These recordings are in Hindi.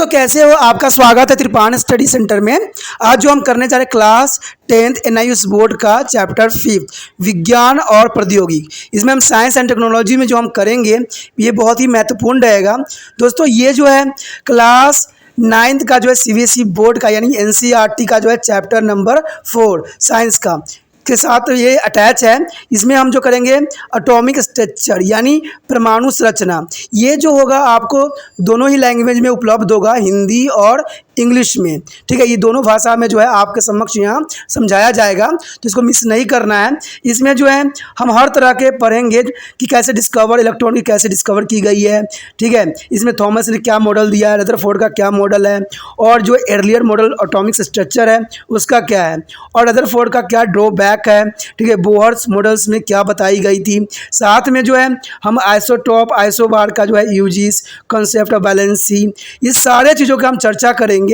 दोस्तों कैसे हो। आपका स्वागत है त्रिपाण स्टडी सेंटर में। आज जो हम करने जा रहे हैं क्लास 10th NIUS बोर्ड का चैप्टर 5 विज्ञान और प्रौद्योगिकी। इसमें हम साइंस एंड टेक्नोलॉजी में जो हम करेंगे ये बहुत ही महत्वपूर्ण रहेगा। दोस्तों ये जो है क्लास 9th का जो है CBSE बोर्ड का यानी NCERT का जो है चैप्टर नंबर 4 साइंस का के साथ ये अटैच है। इसमें हम जो करेंगे एटॉमिक स्ट्रक्चर यानी परमाणु संरचना। ये जो होगा आपको दोनों ही लैंग्वेज में उपलब्ध होगा, हिंदी और इंग्लिश में। ठीक है, ये दोनों भाषा में जो है आपके समक्ष यहाँ समझाया जाएगा, तो इसको मिस नहीं करना है। इसमें जो है हम हर तरह के पढ़ेंगे कि कैसे डिस्कवर इलेक्ट्रॉन की कैसे डिस्कवर की गई है। ठीक है, इसमें थॉमस ने क्या मॉडल दिया है, रदरफोर्ड का क्या मॉडल है, और जो एर्लियर मॉडल एटॉमिक स्ट्रक्चर है उसका क्या है, और रदरफोर्ड का क्या ड्रॉबैक है। ठीक है, बोहर्स मॉडल्स में क्या बताई गई थी। साथ में जो है हम आइसोटॉप आइसोबार का जो है यूजेस, कॉन्सेप्ट ऑफ बैलेंसी, ये सारे चीज़ों की हम चर्चा करेंगे।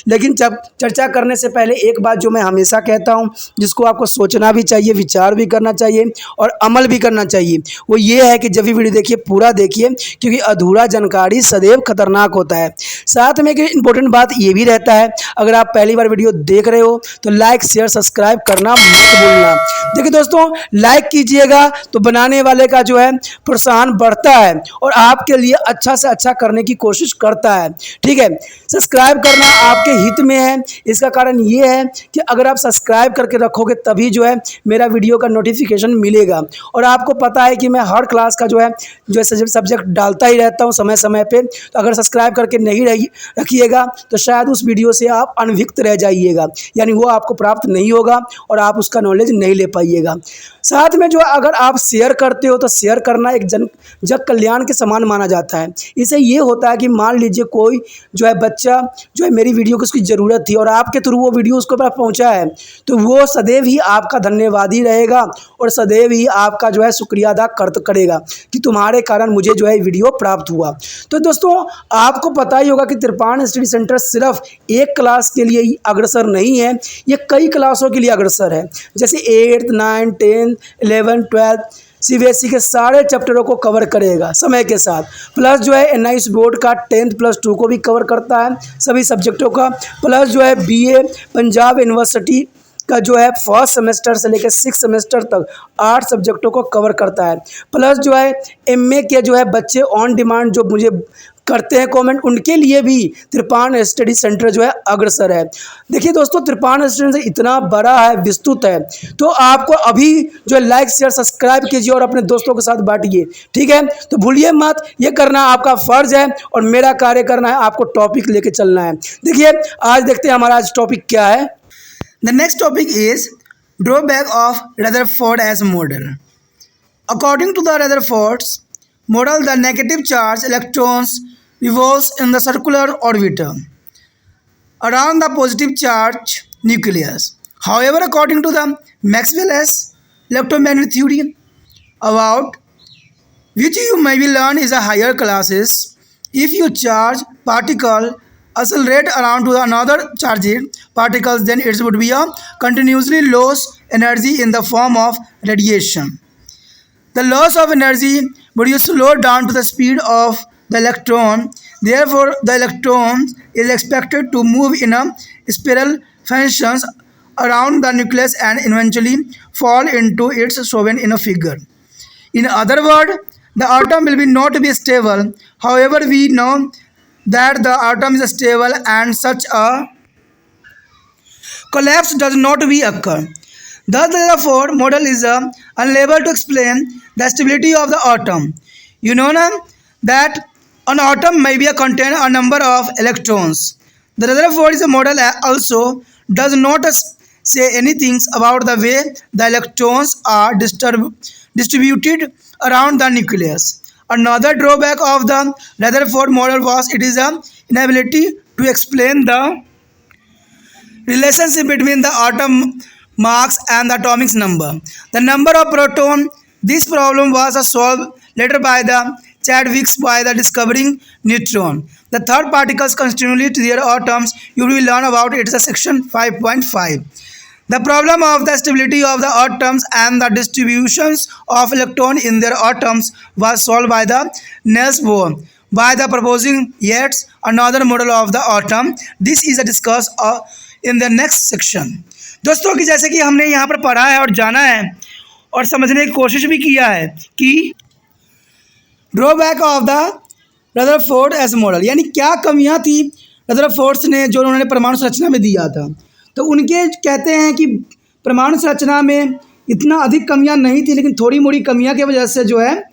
लेकिन जब चर्चा करने से पहले एक बात जो मैं हमेशा कहता हूं, जिसको आपको सोचना भी चाहिए, विचार भी करना चाहिए और अमल भी करना चाहिए, वो ये है कि जब भी वीडियो देखिए पूरा देखिए, क्योंकि अधूरा जानकारी सदैव खतरनाक होता है। साथ में एक इंपॉर्टेंट बात ये भी रहता है, अगर आप पहली बार वीडियो देख रहे हो तो लाइक शेयर सब्सक्राइब करना मत भूलना। देखिए दोस्तों, लाइक कीजिएगा तो बनाने वाले का जो है प्रोत्साहन बढ़ता है और आपके लिए अच्छा से अच्छा करने की कोशिश करता है। ठीक है, सब्सक्राइब करना आपके हित में है। इसका कारण ये है कि अगर आप सब्सक्राइब करके रखोगे तभी जो है मेरा वीडियो का नोटिफिकेशन मिलेगा। और आपको पता है कि मैं हर क्लास का जो है सब्जेक्ट डालता ही रहता हूँ समय समय पे, तो अगर सब्सक्राइब करके नहीं रखिएगा तो शायद उस वीडियो से आप अनभिज्ञ रह जाइएगा, यानी वो आपको प्राप्त नहीं होगा और आप उसका नॉलेज नहीं ले पाइएगा। साथ में जो अगर आप शेयर करते हो तो शेयर करना एक जग कल्याण के समान माना जाता है। इससे ये होता है कि मान लीजिए कोई जो है बच्चा जो है मेरी वीडियो की उसकी ज़रूरत थी और आपके थ्रू वो वीडियो उसको पास पहुंचा है, तो वो सदैव ही आपका धन्यवादी रहेगा और सदैव ही आपका जो है शुक्रिया अदा करेगा कि तुम्हारे कारण मुझे जो है वीडियो प्राप्त हुआ। तो दोस्तों आपको पता ही होगा कि त्रिपाण स्टडी सेंटर सिर्फ एक क्लास के लिए ही अग्रसर नहीं है, ये कई क्लासों के लिए अग्रसर है। जैसे 8th 9th 10th 11th 12th CBSE के सारे चैप्टरों को कवर करेगा समय के साथ। प्लस जो है NIUS बोर्ड का 10th+2 को भी कवर करता है सभी सब्जेक्टों का। प्लस जो है BA पंजाब यूनिवर्सिटी का जो है फर्स्ट सेमेस्टर से लेकर 6th सेमेस्टर तक 8 सब्जेक्टों को कवर करता है। प्लस जो है MA के जो है बच्चे ऑन डिमांड जो मुझे करते हैं कमेंट, उनके लिए भी त्रिपाण स्टडी सेंटर जो है अग्रसर है। देखिए दोस्तों, त्रिपाण स्टडी सेंटर इतना बड़ा है, विस्तृत है, तो आपको अभी जो है लाइक शेयर सब्सक्राइब कीजिए और अपने दोस्तों के साथ बांटिए। ठीक है, तो भूलिए मत, ये करना आपका फर्ज है और मेरा कार्य करना है आपको टॉपिक लेके चलना है। देखिए आज देखते हैं हमारा आज टॉपिक क्या है। The next topic is drawback of Rutherford's model. According to the Rutherford's model, the negative charge electrons revolves in the circular orbit around the positive charge nucleus. However, according to the Maxwell's electromagnetic theory, about which you maybe learn is a higher classes, if you charge particle accelerate around to another charged particles, then it would be a continuously loss energy in the form of radiation. The loss of energy would you slow down to the speed of the electron. Therefore, the electron is expected to move in a spiral fashion around the nucleus and eventually fall into its shown in a figure. In other words, the atom will be not be stable. However, we know that the atom is stable and such a collapse does not be occur. Thus, the Rutherford model is unable to explain the stability of the atom. You know now that an atom may be contain a number of electrons. The Rutherford model also does not say anything about the way the electrons are distributed around the nucleus. Another drawback of the Rutherford model was it is an inability to explain the relationship between the atom mass and the atomic number. The number of proton. This problem was solved later by the Chadwick by the discovering neutron. The third particles constitute their atoms. You will learn about it in section 5.5. The problem of the stability of the atoms and the distributions of electrons in their atoms was solved by the Niels Bohr by the proposing yet another model of the atom. This is a discuss in the next section. दोस्तों कि जैसे कि हमने यहाँ पर पढ़ा है और जाना है और समझने की कोशिश भी किया है कि drawback of the Rutherford S model, यानी क्या कमियाँ थी रदरफोर्ड ने जो उन्होंने परमाणु संरचना में दिया था। तो उनके कहते हैं कि परमाणु संरचना में इतना अधिक कमियां नहीं थी, लेकिन थोड़ी मोड़ी कमियां की वजह से जो है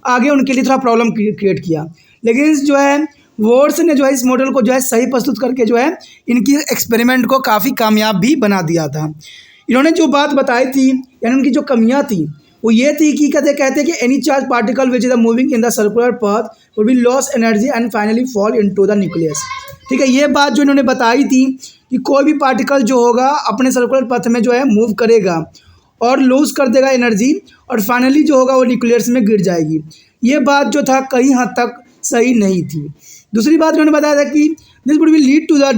आगे उनके लिए थोड़ा प्रॉब्लम क्रिएट किया। लेकिन जो है वोर्स ने जो है इस मॉडल को जो है सही प्रस्तुत करके जो है इनकी एक्सपेरिमेंट को काफ़ी कामयाब भी बना दिया था। इन्होंने जो बात बताई थी यानी उनकी जो कमियाँ थी वो ये थी कि कहते हैं कि any charge particle which is moving in the circular path would be loss energy and finally fall into the nucleus. ठीक है, ये बात जो इन्होंने बताई थी कि कोई भी पार्टिकल जो होगा अपने सर्कुलर पथ में जो है मूव करेगा और लूज कर देगा एनर्जी और फाइनली जो होगा वो न्यूक्लियस में गिर जाएगी। ये बात जो था कई हद तक सही नहीं थी। दूसरी बात उन्होंने बताया था कि this would be lead to the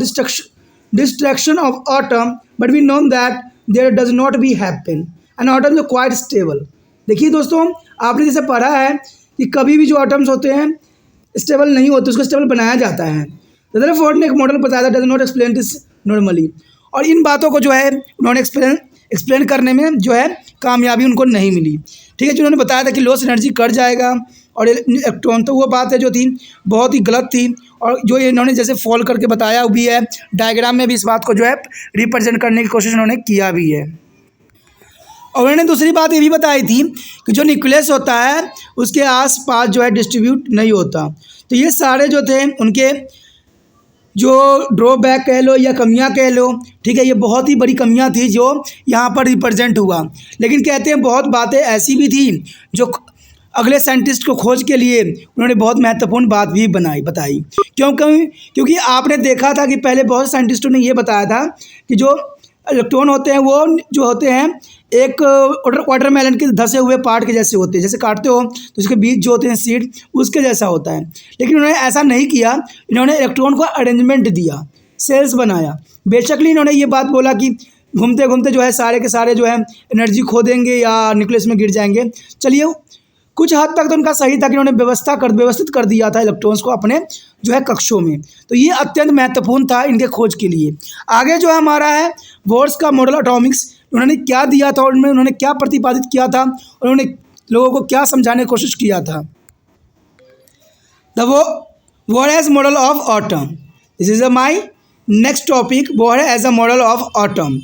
distraction of atom but we know that there does not be happen and atom जो क्वाइट स्टेबल। देखिए दोस्तों, आपने जैसे पढ़ा है कि कभी भी जो एटम्स होते हैं स्टेबल नहीं होते, उसको स्टेबल बनाया जाता है। रदरफोर्ड ने एक मॉडल बताया था, does not explain this normally, और इन बातों को जो है उन्होंने एक्सप्लेन करने में जो है कामयाबी उनको नहीं मिली। ठीक है, जो उन्होंने बताया था कि लॉस एनर्जी कर जाएगा और इलेक्ट्रॉन, तो वो बात है जो थी बहुत ही गलत थी और जो इन्होंने जैसे फॉल करके बताया भी है, डायग्राम में भी इस बात को जो है रिप्रेजेंट करने की कोशिश उन्होंने किया भी है। और उन्होंने दूसरी बात ये भी बताई थी कि जो न्यूक्लियस होता है उसके आसपास जो है डिस्ट्रीब्यूट नहीं होता। तो ये सारे जो थे उनके जो ड्रॉबैक कह लो या कमियां कह लो, ठीक है, ये बहुत ही बड़ी कमियां थी जो यहाँ पर रिप्रेजेंट हुआ। लेकिन कहते हैं बहुत बातें ऐसी भी थी जो अगले साइंटिस्ट को खोज के लिए उन्होंने बहुत महत्वपूर्ण बात भी बताई। क्योंकि आपने देखा था कि पहले बहुत साइंटिस्टों ने ये बताया था कि जो इलेक्ट्रॉन होते हैं वो जो होते हैं एक वाटरमेलन के धसे हुए पार्ट के जैसे होते हैं, जैसे काटते हो तो उसके बीज जो होते हैं सीड उसके जैसा होता है। लेकिन उन्होंने ऐसा नहीं किया, इन्होंने इलेक्ट्रॉन को अरेंजमेंट दिया, सेल्स बनाया। बेशकली इन्होंने ये बात बोला कि घूमते घूमते जो है सारे के सारे जो है एनर्जी खो देंगे या न्यूक्लियस में गिर जाएंगे। चलिए, कुछ हद तक तो उनका सही था कि उन्होंने व्यवस्थित कर दिया था इलेक्ट्रॉन्स को अपने जो है कक्षों में। तो ये अत्यंत महत्वपूर्ण था इनके खोज के लिए। आगे जो हमारा है बोर्स का मॉडल एटॉमिक्स, उन्होंने क्या दिया था और उन्होंने क्या प्रतिपादित किया था और उन्होंने लोगों को क्या समझाने की कोशिश किया था। The Bohr's model of atom, this is my next topic, Bohr's a model of atom.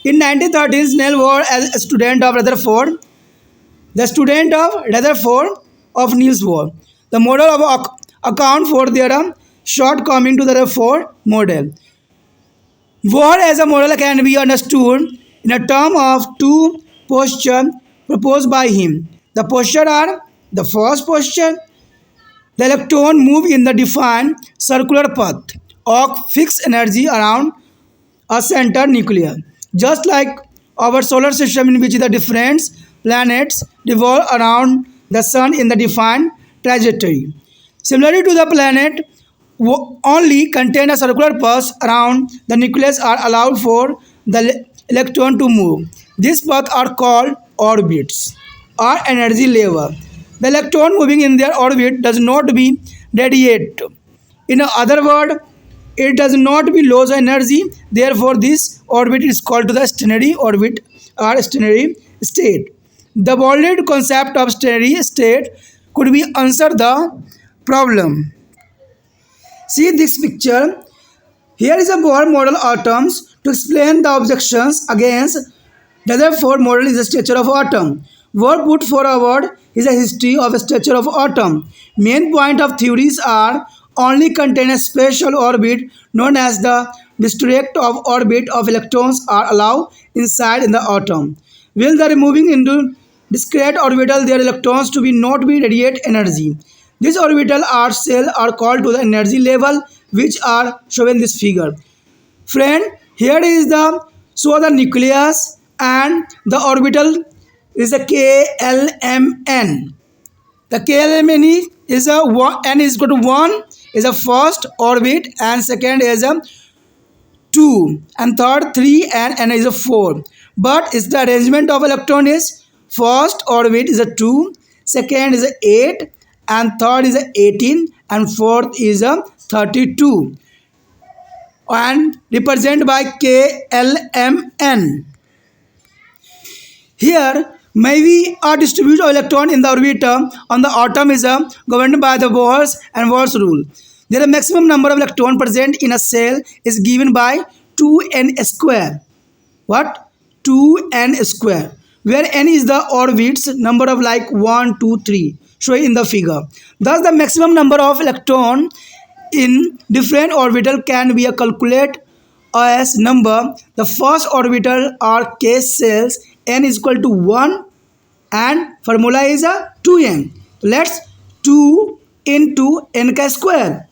In 1930 Niels Bohr as student of Rutherford, the student of Rutherford of Niels Bohr. The model of account for their shortcoming to the Rutherford model. Bohr as a model can be understood in a term of two postures proposed by him. The postures are: the first posture, the electron move in the defined circular path of fixed energy around a center nucleus, just like our solar system in which the different planets revolve around the sun in the defined trajectory. Similarly to the planet, only contain a circular path around the nucleus are allowed for the electron to move. These paths are called orbits or energy level. The electron moving in their orbit does not be radiate. In other words, it does not be lose energy. Therefore, this orbit is called the stationary orbit or stationary state. The bolded concept of stationary state could be answer the problem. See this picture. Here is a Bohr model atoms. To explain the objections against the Rutherford model is the structure of atom. Bohr put forward is a history of a structure of atom. Main point of theories are only contain a special orbit known as the distinct of orbit of electrons are allowed inside in the atom. While they are moving into discrete orbital, their electrons to be not be radiate energy. These orbital are cell are called to the energy level, which are shown in this figure. Friend, here is the the nucleus and the orbital is the KLMN. The KLMN is a n is equal to 1 is a first orbit and second is a 2 and third 3 and n is a 4. But is the arrangement of electron is first orbit is a 2, second is a 8 and third is 18 and fourth is 32 and represented by KLMN. Here maybe a distribution of electron in the orbiter on the atom is governed by the Bohr's and Wolf's rule. There a maximum number of electron present in a cell is given by 2n square. What? 2n square, where n is the orbits number of like 1 2 3 shown in the figure. Thus the maximum number of electron in different orbital can be calculated as number. The first orbital are case cells, n is equal to 1 and formula is 2n. Let's 2 into n square.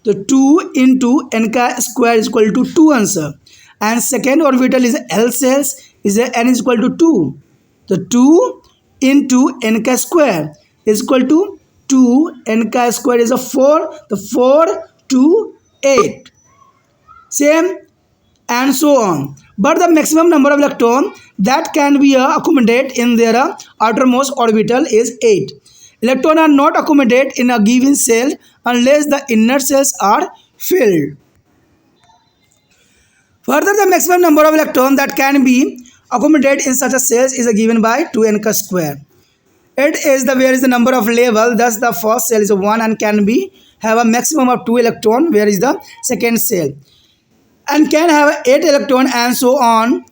So 2 into n square is equal to 2 answer. And second orbital is L cells, is n is equal to 2. So 2 into n square is equal to 2 n square is a 4. The 4 to 8. Same and so on. But the maximum number of electron that can be accommodated in their outermost orbital is 8. Electrons are not accommodated in a given cell unless the inner cells are filled. Further, the maximum number of electrons that can be accommodated in such a cells is given by 2n square. It is the where is the number of level. Thus, the first cell is 1 and can be have a maximum of 2 electron. Where is the second cell and can have 8 electron and so on.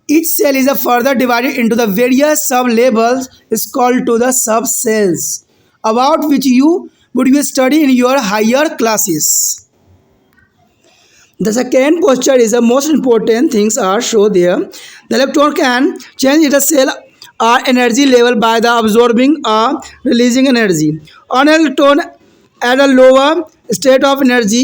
Each cell is further divided into the various sub levels is called to the sub cells, about which you would be study in your higher classes. The second posture is the most important things are shown there. The electron can change its cell or energy level by the absorbing or releasing energy. An electron at a lower state of energy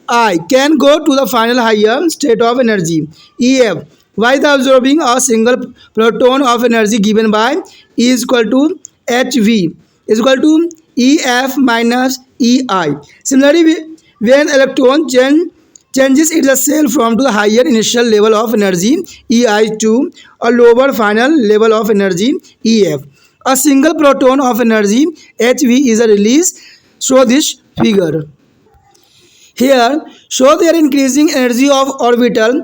EI can go to the final higher state of energy EF, while the absorbing a single proton of energy given by E is equal to HV is equal to EF minus EI. Similarly, when electron changes its cell from to the higher initial level of energy EI to a lower final level of energy EF, a single proton of energy HV is released. Show this figure. Here show their increasing energy of orbital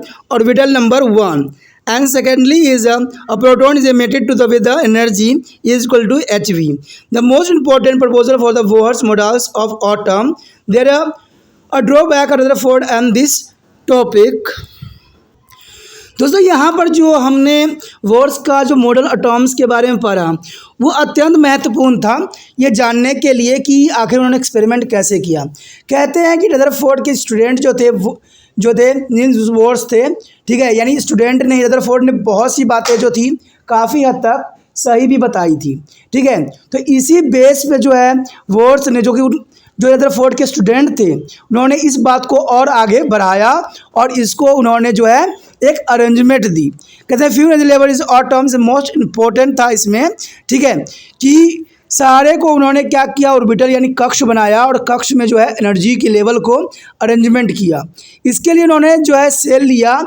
number 1, and secondly is a proton is emitted to the with the energy is equal to HV. The most important proposal for the Bohr's models of atom. There are a drawback or Rutherford and this topic. दोस्तों यहाँ पर जो हमने बोर्स का जो मॉडल एटॉम्स के बारे में पढ़ा वो अत्यंत महत्वपूर्ण था ये जानने के लिए कि आखिर उन्होंने एक्सपेरिमेंट कैसे किया। कहते हैं कि रदरफोर्ड के स्टूडेंट जो थे नील्स बोर्स थे, ठीक है, यानी स्टूडेंट नहीं, रदरफोर्ड ने बहुत सी बातें जो थी काफ़ी हद तक सही भी बताई थी, ठीक है। तो इसी बेस पे जो है बोर्स ने जो रदरफोर्ड के स्टूडेंट थे उन्होंने इस बात को और आगे बढ़ाया और इसको उन्होंने जो है एक अरेंजमेंट दी। कहते हैं few energy level is atoms most important था इसमें, ठीक है, कि सारे को उन्होंने क्या किया ऑर्बिटल यानी कक्ष बनाया और कक्ष में जो है एनर्जी के लेवल को अरेंजमेंट किया। इसके लिए उन्होंने जो है सेल लिया,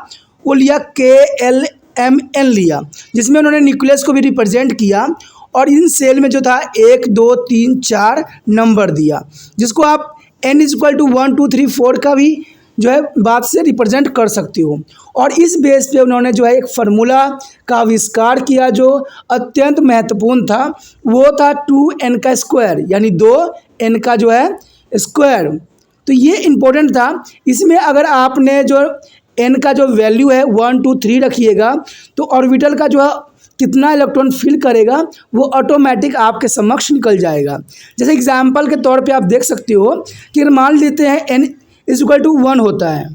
वो लिया KLMN लिया, जिसमें उन्होंने न्यूक्लियस को भी रिप्रेजेंट किया और इन सेल में जो था 1 2 3 4 नंबर दिया, जिसको आप n इज इक्वल टू 1 2 3 4 का भी जो है बात से रिप्रेजेंट कर सकते हो। और इस बेस पे उन्होंने जो है एक फार्मूला का आविष्कार किया जो अत्यंत महत्वपूर्ण था, वो था 2n का स्क्वायर यानी 2n का जो है स्क्वायर। तो ये इम्पोर्टेंट था। इसमें अगर आपने जो n का जो वैल्यू है 1 2 3 रखिएगा तो ऑर्बिटल का जो है कितना इलेक्ट्रॉन फिल करेगा वो ऑटोमेटिक आपके समक्ष निकल जाएगा। जैसे एग्जाम्पल के तौर पे आप देख सकते हो कि मान लेते हैं n इज इक्वल टू 1 होता है,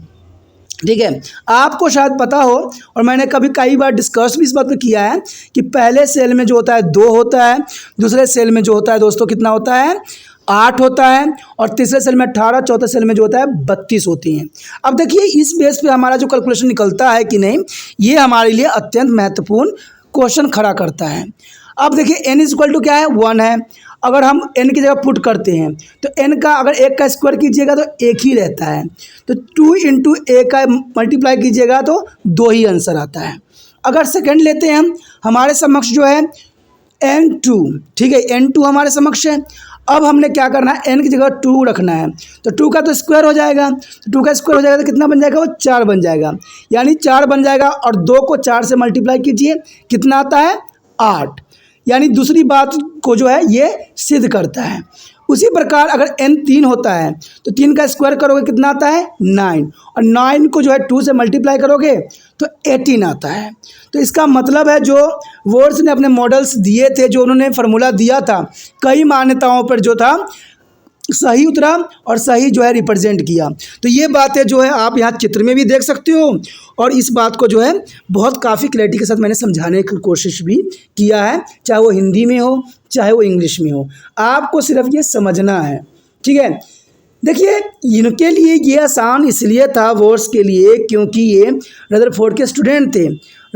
ठीक है। आपको शायद पता हो और मैंने कई बार डिस्कस भी इस बात पर किया है कि पहले सेल में जो होता है 2 होता है, दूसरे सेल में जो होता है दोस्तों कितना होता है 8 होता है, और तीसरे सेल में 18, चौथे सेल में जो होता है 32 होती हैं। अब देखिए इस बेस पे हमारा जो कैलकुलेशन निकलता है कि नहीं, ये हमारे लिए अत्यंत महत्वपूर्ण क्वेश्चन खड़ा करता है। अब देखिए n इज इक्वल टू क्या है 1 है, अगर हम n की जगह पुट करते हैं तो n का अगर 1 का स्क्वायर कीजिएगा तो 1 ही रहता है, तो 2 इंटू a का मल्टीप्लाई कीजिएगा तो 2 ही आंसर आता है। अगर सेकंड लेते हैं हम, हमारे समक्ष जो है N2, ठीक है, N2 हमारे समक्ष है। अब हमने क्या करना है, n की जगह 2 रखना है, तो 2 का तो स्क्वायर हो जाएगा, तो 2 का स्क्वायर हो जाएगा तो कितना बन जाएगा, वो 4 बन जाएगा, यानी 4 बन जाएगा। और 2 को 4 से मल्टीप्लाई कीजिए, कितना आता है, 8, यानी दूसरी बात को जो है ये सिद्ध करता है। उसी प्रकार अगर n 3 होता है तो 3 का स्क्वायर करोगे कितना आता है, 9, और 9 को जो है 2 से मल्टीप्लाई करोगे तो 18 आता है। तो इसका मतलब है जो वोर्स ने अपने मॉडल्स दिए थे, जो उन्होंने फार्मूला दिया था, कई मान्यताओं पर जो था सही उतरा और सही जो है रिप्रेजेंट किया। तो ये बातें जो है आप यहाँ चित्र में भी देख सकते हो, और इस बात को जो है बहुत काफ़ी क्लैरिटी के साथ मैंने समझाने की कोशिश भी किया है, चाहे वो हिंदी में हो चाहे वो इंग्लिश में हो, आपको सिर्फ ये समझना है, ठीक है। देखिए, इनके लिए ये आसान इसलिए था वोर्स के लिए, क्योंकि ये रदरफोर्ड के स्टूडेंट थे।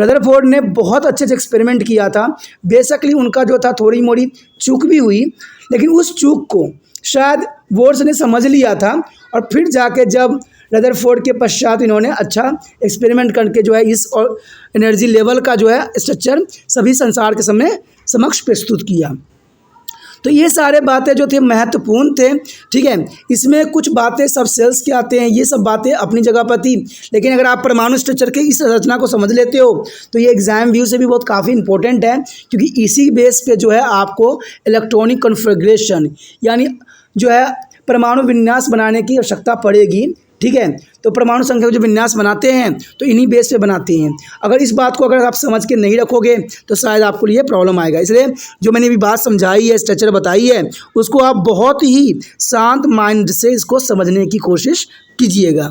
रदरफोर्ड ने बहुत अच्छे से एक्सपेरिमेंट किया था। बेसिकली उनका जो था थोड़ी मोड़ी चूक भी हुई, लेकिन उस चूक को शायद वोर्स ने समझ लिया था, और फिर जाके जब रदरफोर्ड के पश्चात इन्होंने अच्छा एक्सपेरिमेंट करके जो है इस और एनर्जी लेवल का जो है स्ट्रक्चर सभी संसार के सामने समक्ष प्रस्तुत किया। तो ये सारे बातें जो थे महत्वपूर्ण थे, ठीक है। इसमें कुछ बातें सब सेल्स के आते हैं, ये सब बातें अपनी जगह पर थी, लेकिन अगर आप परमाणु स्ट्रक्चर के इस रचना को समझ लेते हो तो ये एग्जाम व्यू से भी बहुत काफ़ी इंपॉर्टेंट है, क्योंकि इसी बेस पे जो है आपको इलेक्ट्रॉनिक कॉन्फ़िगरेशन यानी जो है परमाणु विन्यास बनाने की आवश्यकता पड़ेगी, ठीक है। तो परमाणु संख्या जो विन्यास बनाते हैं तो इन्हीं बेस पे बनाते हैं। अगर इस बात को अगर आप समझ के नहीं रखोगे तो शायद आपको लिए प्रॉब्लम आएगा। इसलिए जो मैंने अभी बात समझाई है, स्ट्रक्चर बताई है, उसको आप बहुत ही शांत माइंड से इसको समझने की कोशिश कीजिएगा।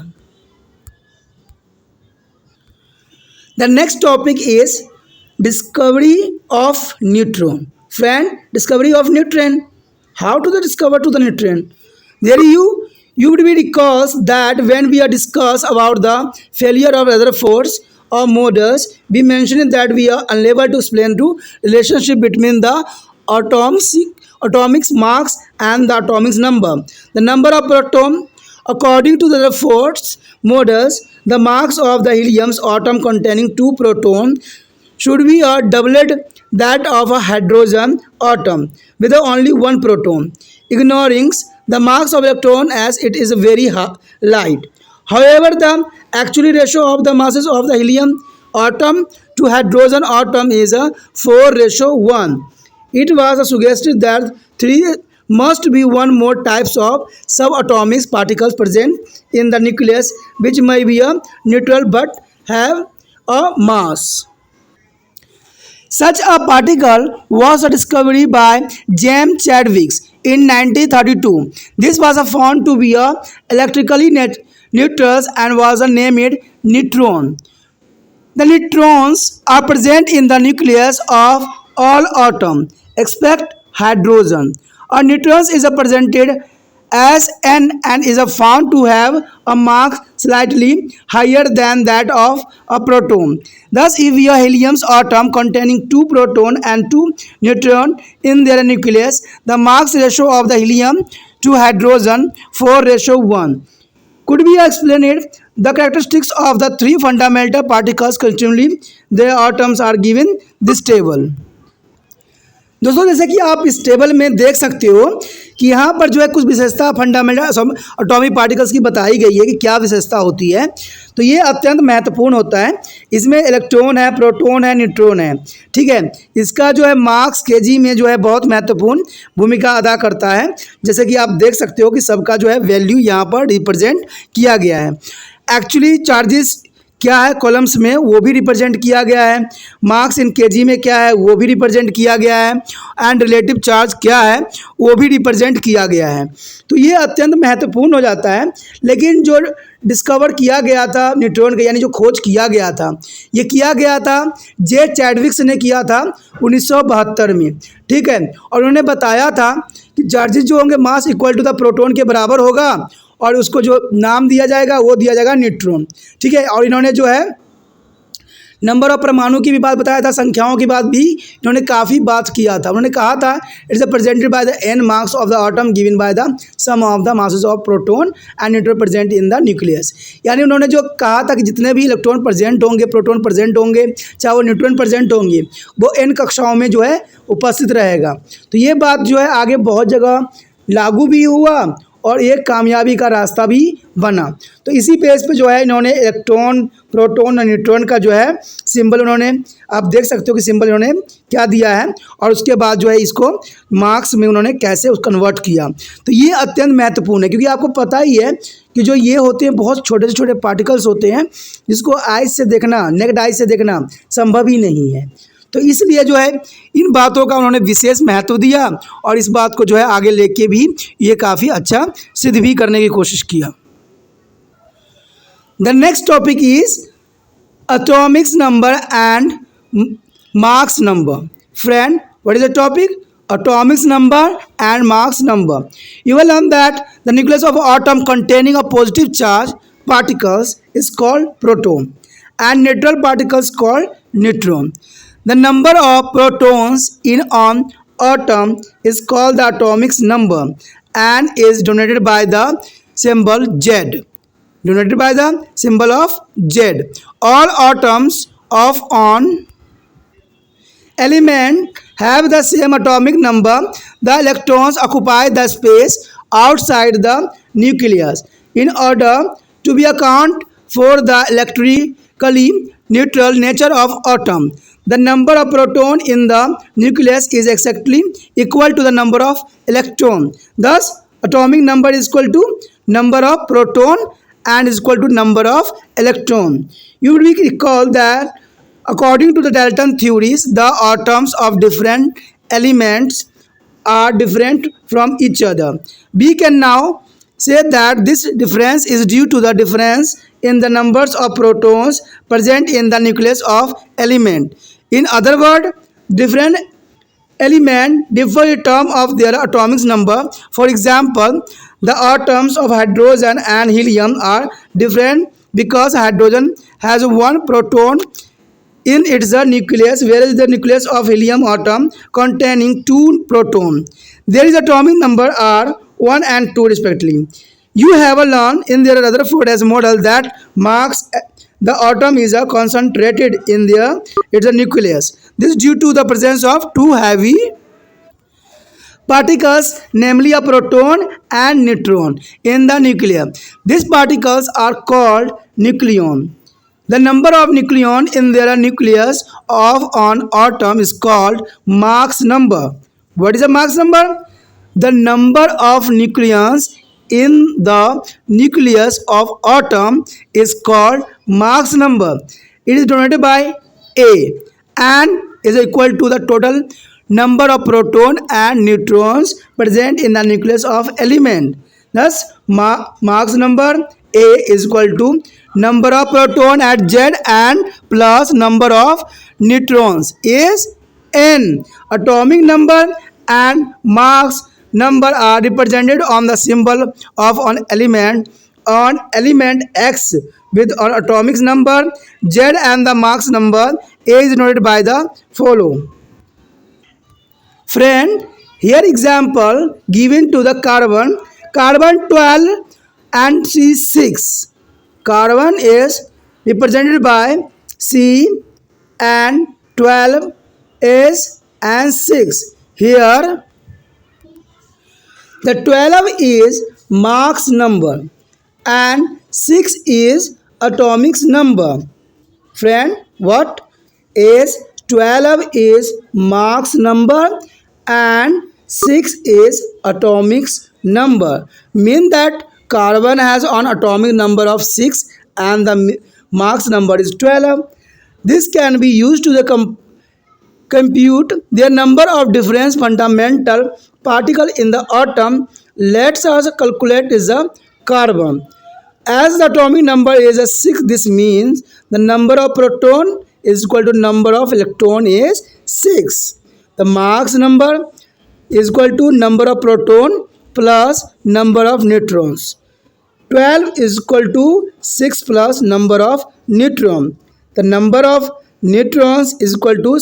The next topic is discovery of neutron. Friend, discovery of neutron, how to the discover to the neutron. There you would be recalls that when we are discuss about the failure of Rutherford's or models, we mentioned that we are unable to explain the relationship between the atomic mass and the atomic number. The number of proton, according to the Rutherford's models, the mass of the helium atom containing 2 protons should be a doublet that of a hydrogen atom with only 1 proton, ignoring the mass of electron as it is very light. However, the actual ratio of the masses of the helium atom to hydrogen atom is a 4:1. It was suggested that 3 must be one more types of subatomic particles present in the nucleus, which may be a neutral but have a mass. Such a particle was a discovery by James Chadwick in 1932. This was found to be a electrically neutral and was named neutron. The neutrons are present in the nucleus of all atoms except hydrogen. A neutron is presented as n and is found to have a mass slightly higher than that of a proton. Thus, if a helium atom containing 2 proton and 2 neutron in their nucleus, the mass ratio of the helium to hydrogen 4:1 could be explained. The characteristics of the 3 fundamental particles constituting their atoms are given this table. दोस्तों, जैसे कि आप इस टेबल में देख सकते हो कि यहाँ पर जो है कुछ विशेषता फंडामेंटल एटॉमिक पार्टिकल्स की बताई गई है कि क्या विशेषता होती है। तो ये अत्यंत महत्वपूर्ण होता है। इसमें इलेक्ट्रॉन है, प्रोटॉन है, न्यूट्रॉन है, ठीक है। इसका जो है मार्क्स केजी में जो है बहुत महत्वपूर्ण भूमिका अदा करता है। जैसे कि आप देख सकते हो कि सबका जो है वैल्यू यहाँ पर रिप्रेजेंट किया गया है। एक्चुअली चार्जेस क्या है कॉलम्स में वो भी रिप्रेजेंट किया गया है, मार्क्स इन केजी में क्या है वो भी रिप्रेजेंट किया गया है, एंड रिलेटिव चार्ज क्या है वो भी रिप्रेजेंट किया गया है। तो ये अत्यंत महत्वपूर्ण हो जाता है। लेकिन जो डिस्कवर किया गया था न्यूट्रॉन का, यानी जो खोज किया गया था, ये किया गया था जे चैडविक्स ने किया था 1972 में, ठीक है। और उन्होंने बताया था कि चार्जेस जो होंगे mass equal to the proton के बराबर होगा, और उसको जो नाम दिया जाएगा वो दिया जाएगा न्यूट्रॉन, ठीक है। और इन्होंने जो है नंबर ऑफ परमाणु की भी बात बताया था, संख्याओं की बात भी इन्होंने काफ़ी बात किया था। उन्होंने कहा था it's presented by the n mass of the atom given by the sum of the masses of proton and neutron present in the nucleus. यानी उन्होंने जो कहा था कि जितने भी इलेक्ट्रॉन प्रेजेंट होंगे, प्रोटॉन प्रेजेंट होंगे, चाहे वो न्यूट्रॉन प्रेजेंट होंगे, वो n कक्षाओं में जो है उपस्थित रहेगा। तो ये बात जो है आगे बहुत जगह लागू भी हुआ और एक कामयाबी का रास्ता भी बना। तो इसी बेस पे जो है इन्होंने इलेक्ट्रॉन, प्रोटॉन और न्यूट्रॉन का जो है सिंबल उन्होंने, आप देख सकते हो कि सिंबल इन्होंने क्या दिया है और उसके बाद जो है इसको मार्क्स में उन्होंने कैसे कन्वर्ट किया। तो ये अत्यंत महत्वपूर्ण है क्योंकि आपको पता ही है कि जो ये होते हैं बहुत छोटे से छोटे पार्टिकल्स होते हैं जिसको आइज से देखना, नेक्ड आइज से देखना संभव ही नहीं है। तो इसलिए जो है इन बातों का उन्होंने विशेष महत्व दिया और इस बात को जो है आगे लेके भी ये काफ़ी अच्छा सिद्ध भी करने की कोशिश किया। The next topic is Atomics number and marks number. Friend, what is the topic? Atomic number and Mach number. You will learn that the nucleus of atom containing a positive charge particles is called proton and neutral particles called neutron. The number of protons in an atom is called the atomic number and is denoted by the symbol Z. Denoted by the symbol of Z. All atoms of an element have the same atomic number. The electrons occupy the space outside the nucleus in order to be account for the electrically neutral nature of atom. The number of proton in the nucleus is exactly equal to the number of electron. Thus, atomic number is equal to number of proton and is equal to number of electron. You will recall that according to the Dalton theories, the atoms of different elements are different from each other. We can now say that this difference is due to the difference in the numbers of protons present in the nucleus of element. In other words, different elements differ in terms of their atomic number. For example, the atoms of hydrogen and helium are different because hydrogen has one proton in its nucleus, whereas the nucleus of helium atom containing two protons. There is atomic number are 1 and 2 respectively. You have learned in their Rutherford model that marks the atom is concentrated in its nucleus. This is due to the presence of two heavy particles, namely a proton and neutron in the nucleus. These particles are called nucleon. The number of nucleon in their nucleus of an atom is called Mach number. What is a Mach number? The number of nucleons in the nucleus of atom is called Mach number. It is denoted by A and is equal to the total number of proton and neutrons present in the nucleus of element. Thus, Mach number A is equal to number of proton at Z and plus number of neutrons is N. Atomic number and Mach number are represented on the symbol of an element X with an atomic number Z and the Mach number A is denoted by the follow. Friend, here example given to the carbon 12 and C6. Carbon is represented by C and 12 is and 6. Here the 12 is Mach number and 6 is atomic number. Friend, what is 12 is Mach number and 6 is atomic number. Mean that carbon has an atomic number of 6 and the Mach number is 12. This can be used to compute the number of different fundamental particles in the atom. Let us calculate the carbon. As the atomic number is 6, this means the number of proton is equal to number of electron is 6. The Mach number is equal to number of proton plus number of neutrons. 12 is equal to 6 plus number of neutron. The number of neutrons is equal to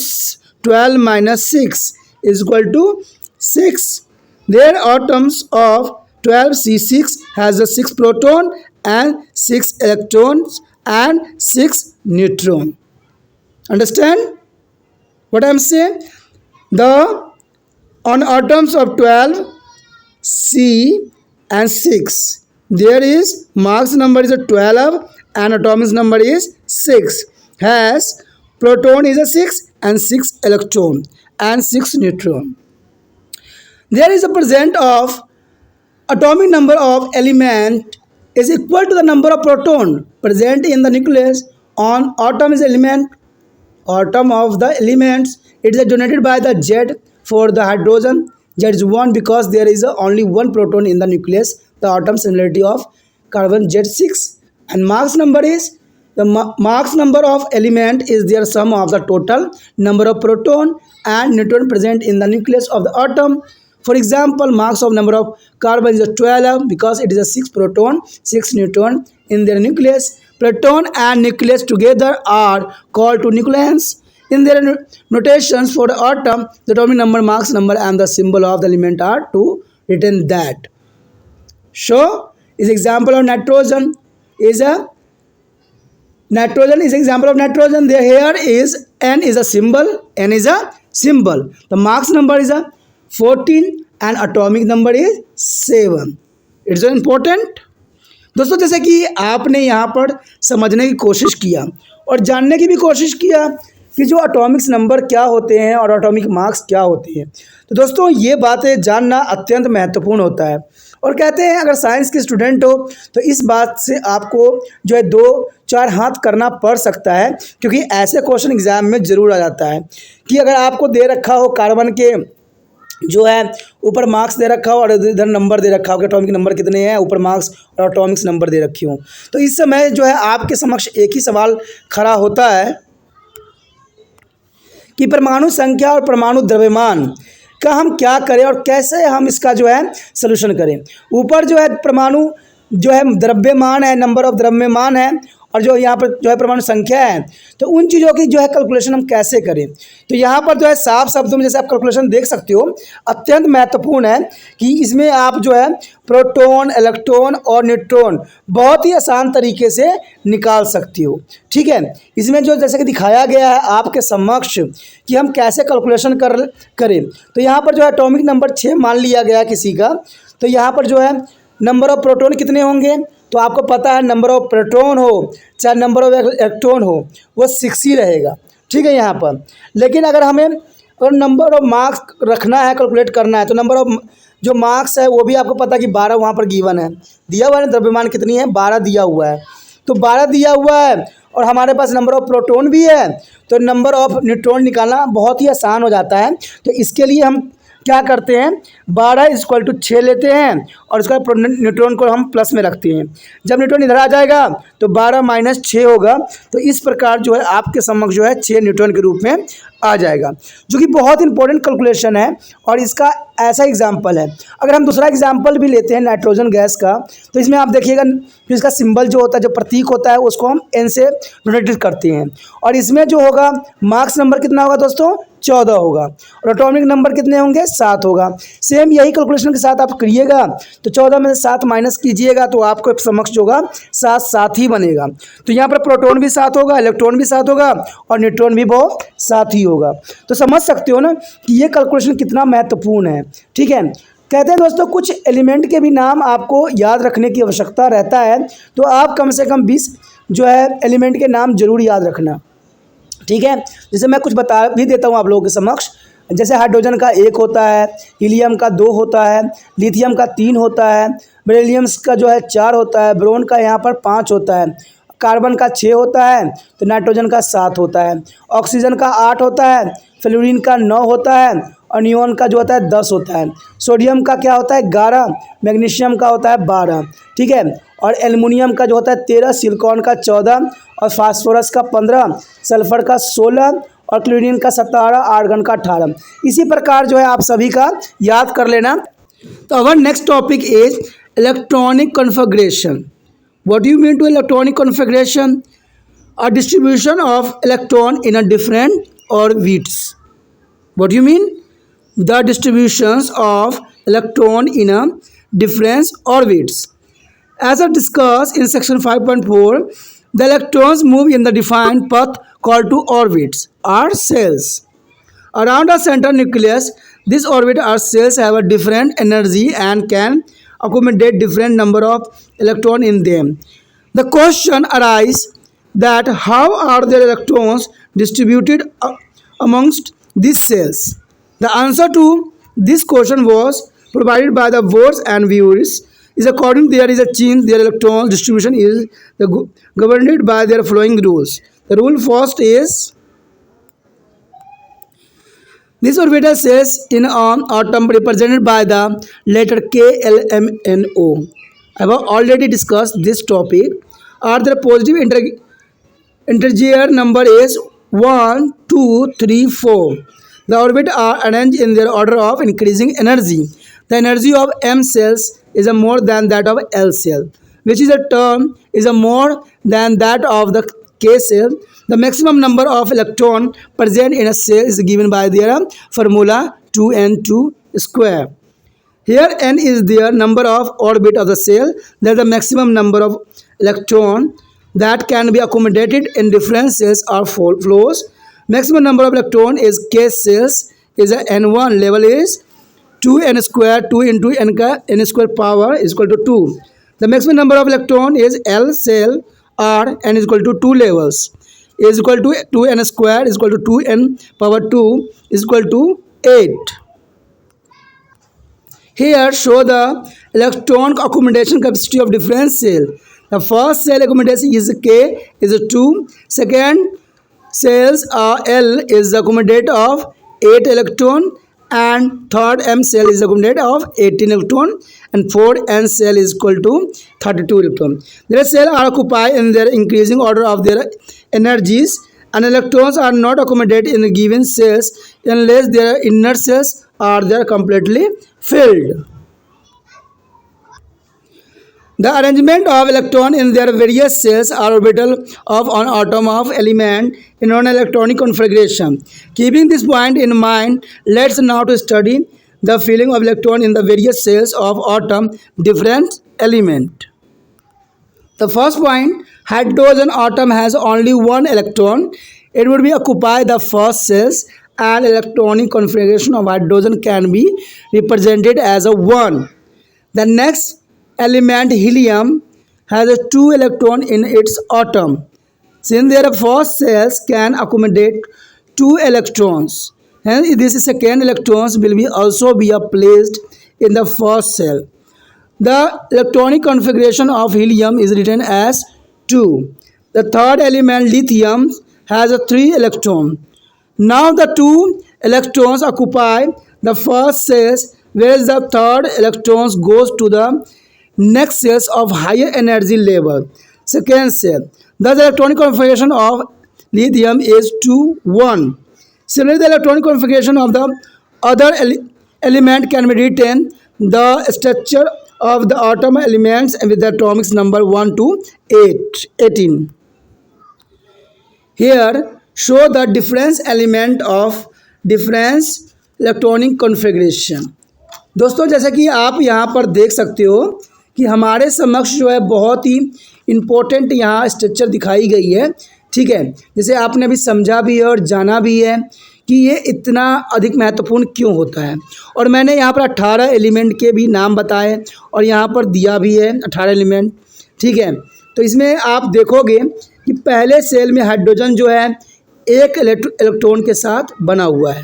12 minus 6 is equal to 6. Their atoms of 12C6 has a 6 proton and 6 electrons and 6 neutron. Understand what I am saying? The on atoms of 12 C and 6 there is Mach's number is a 12 and atomic number is 6, has proton is a 6 and 6 electron and 6 neutron. There is a present of atomic number of element is equal to the number of proton present in the nucleus on atom is element. Atom of the elements it is donated by the Z for the hydrogen. Z is 1 because there is only one proton in the nucleus, the atom similarity of carbon Z6. And Mach's number is the Mach's number of element is their sum of the total number of proton and neutron present in the nucleus of the atom. For example, Mach's of number of carbon is a 12 because it is a 6 proton, 6 neutron in their nucleus. Proton and nucleus together are called two nucleons. In their notations for the atom, the atomic number, Mach's number and the symbol of the element are to written that. So, is example of nitrogen is a example of nitrogen. There here is N is a symbol. N is a symbol. The Mach's number is a 14 and atomic number is 7. It's important. दोस्तों जैसे कि आपने यहाँ पर समझने की कोशिश किया और जानने की भी कोशिश किया कि जो एटॉमिक नंबर क्या होते हैं और एटॉमिक मार्क्स क्या होते हैं, तो दोस्तों ये बातें जानना अत्यंत महत्वपूर्ण होता है। और कहते हैं अगर साइंस के स्टूडेंट हो तो इस बात से आपको जो है 2-4 हाथ करना पड़ सकता है, क्योंकि ऐसे क्वेश्चन एग्जाम में ज़रूर आ जाता है कि अगर आपको दे रखा हो कार्बन के जो है ऊपर मार्क्स दे रखा हो और इधर नंबर दे रखा हो कि एटॉमिक नंबर कितने हैं, ऊपर मार्क्स और एटॉमिक्स नंबर दे रखी हो, तो इस समय जो है आपके समक्ष एक ही सवाल खड़ा होता है कि परमाणु संख्या और परमाणु द्रव्यमान का हम क्या करें और कैसे हम इसका जो है सलूशन करें। ऊपर जो है परमाणु जो है द्रव्यमान है, नंबर ऑफ द्रव्यमान है, और जो यहाँ पर जो है परमाणु संख्या है, तो उन चीज़ों की जो है कैलकुलेशन हम कैसे करें। तो यहाँ पर जो है साफ शब्दों में जैसे आप कैलकुलेशन देख सकते हो, अत्यंत महत्वपूर्ण है कि इसमें आप जो है प्रोटॉन, इलेक्ट्रॉन और न्यूट्रॉन बहुत ही आसान तरीके से निकाल सकती हो। ठीक है, इसमें जो जैसे कि दिखाया गया है आपके समक्ष कि हम कैसे कैलकुलेशन करें। तो यहाँ पर जो है एटॉमिक नंबर 6 मान लिया गया किसी का, तो यहाँ पर जो है नंबर ऑफ प्रोटॉन कितने होंगे, तो आपको पता है नंबर ऑफ प्रोटॉन हो चाहे नंबर ऑफ इलेक्ट्रॉन हो वो 6 ही रहेगा। ठीक है यहाँ पर, लेकिन अगर हमें अगर नंबर ऑफ मार्क्स रखना है, कैलकुलेट करना है, तो नंबर ऑफ जो मार्क्स है वो भी आपको पता है कि 12 वहाँ पर गिवन है, दिया हुआ है। द्रव्यमान कितनी है, 12 दिया हुआ है, तो 12 दिया हुआ है और हमारे पास नंबर ऑफ प्रोटॉन भी है, तो नंबर ऑफ न्यूट्रॉन निकालना बहुत ही आसान हो जाता है। तो इसके लिए हम क्या करते हैं, 12 इक्वल टू 6 लेते हैं और उसका न्यूट्रॉन को हम प्लस में रखते हैं। जब न्यूट्रॉन इधर आ जाएगा तो 12 माइनस 6 होगा, तो इस प्रकार जो है आपके समक्ष जो है 6 न्यूट्रॉन के रूप में आ जाएगा, जो कि बहुत इंपॉर्टेंट कैलकुलेशन है और इसका ऐसा एग्जाम्पल है। अगर हम दूसरा एग्जाम्पल भी लेते हैं नाइट्रोजन गैस का, तो इसमें आप देखिएगा कि इसका सिंबल जो होता है, जो प्रतीक होता है, उसको हम एन से डोनेटेड करते हैं। और इसमें जो होगा मार्क्स नंबर कितना होगा दोस्तों, 14 होगा, और एटॉमिक नंबर कितने होंगे, 7 होगा। सेम यही कैलकुलेशन के साथ आप करिएगा, तो 14 में से 7 माइनस कीजिएगा तो आपको समक्ष होगा 7 ही बनेगा। तो यहाँ पर प्रोटॉन भी 7 होगा, इलेक्ट्रॉन भी 7 होगा और न्यूट्रॉन भी वो 7 ही होगा। तो समझ सकते हो ना कि ये कैलकुलेशन कितना महत्वपूर्ण है। ठीक है, कहते हैं दोस्तों कुछ एलिमेंट के भी नाम आपको याद रखने की आवश्यकता रहता है, तो आप कम से कम 20 जो है एलिमेंट के नाम जरूर याद रखना। ठीक है, जैसे मैं कुछ बता भी देता हूँ आप लोगों के समक्ष। जैसे हाइड्रोजन का 1 होता है, हीलियम का 2 होता है, लिथियम का 3 होता है, बेरिलियम का जो है 4 होता है, ब्रोन का यहाँ पर 5 होता है, कार्बन का 6 होता है, तो नाइट्रोजन का 7 होता है, ऑक्सीजन का 8 होता है, फ्लोरीन का 9 होता है और नियोन का जो होता है 10 होता है, सोडियम का क्या होता है 11, मैग्नीशियम का होता है 12। ठीक है, और एल्युमिनियम का जो होता है 13, सिलिकॉन का 14 और फास्फोरस का 15, सल्फर का 16 और क्लोरीन का 17, आर्गन का 18। इसी प्रकार जो है आप सभी का याद कर लेना। तो our next topic is electronic configuration. What do you mean to electronic configuration? A distribution of electron in a different orbits. What do you mean? The distributions of electron in a different orbits. As I discussed in section 5.4, the electrons move in the defined path called to orbits or cells. Around a central nucleus, these orbits or cells have a different energy and can accommodate different number of electrons in them. The question arises that how are the electrons distributed amongst these cells? The answer to this question was provided by the words and viewers. Is according there is a change their electron distribution is governed by their following rules. The rule first is this orbital cells in an atom represented by the letter K, L, M, N, O. I have already discussed this topic. Are the positive integer number is 1, 2, 3, 4. The orbits are arranged in their order of increasing energy. The energy of M cells is a more than that of L cell, which is a term is a more than that of the K cell. The maximum number of electron present in a cell is given by their formula 2n2 square. Here n is the number of orbit of the cell. That is the maximum number of electron that can be accommodated in different cells or flows. Maximum number of electron is K cells is a n1 level is 2n square 2 into n square power is equal to 2. The maximum number of electron is L cell or n is equal to 2 levels is equal to 2n square is equal to 2n power 2 is equal to 8. Here show the electron accommodation capacity of different cell. The first cell accommodation is K is 2. Second cells L is the accommodate of 8 electron and third M cell is the accommodate of 18 electron and fourth N cell is equal to 32 electron. Their cells are occupied in their increasing order of their energies and electrons are not accommodated in the given cells unless their inner cells are there completely filled. The arrangement of electrons in their various cells are orbital of an atom of element in an electronic configuration. Keeping this point in mind, let's now to study the filling of electron in the various cells of atom different element. The first point, hydrogen atom has only one electron. It would be occupy the first cells and electronic configuration of hydrogen can be represented as a 1. The next element helium has a 2 electron in its atom. Since their first cells can accommodate 2 electrons, hence this second electrons will be also be placed in the first cell. The electronic configuration of helium is written as 2. The third element lithium has a 3 electron. Now the 2 electrons occupy the first cells, whereas the third electrons goes to the next cells of higher energy level. Second cell. Thus the electronic configuration of lithium is 2, 1. Similarly, the electronic configuration of the other element can be written the structure of the atom elements with the atomic number 1 to 18. Here show the difference element of difference electronic configuration. दोस्तों जैसा कि आप यहाँ पर देख सकते हो कि हमारे समक्ष जो है बहुत ही इम्पोर्टेंट यहाँ स्ट्रक्चर दिखाई गई है, ठीक है। जैसे आपने अभी समझा भी है और जाना भी है कि ये इतना अधिक महत्वपूर्ण क्यों होता है। और मैंने यहाँ पर 18 एलिमेंट के भी नाम बताए और यहाँ पर दिया भी है 18 एलिमेंट, ठीक है। तो इसमें आप देखोगे कि पहले सेल में हाइड्रोजन जो है एक इलेक्ट्रॉन के साथ बना हुआ है,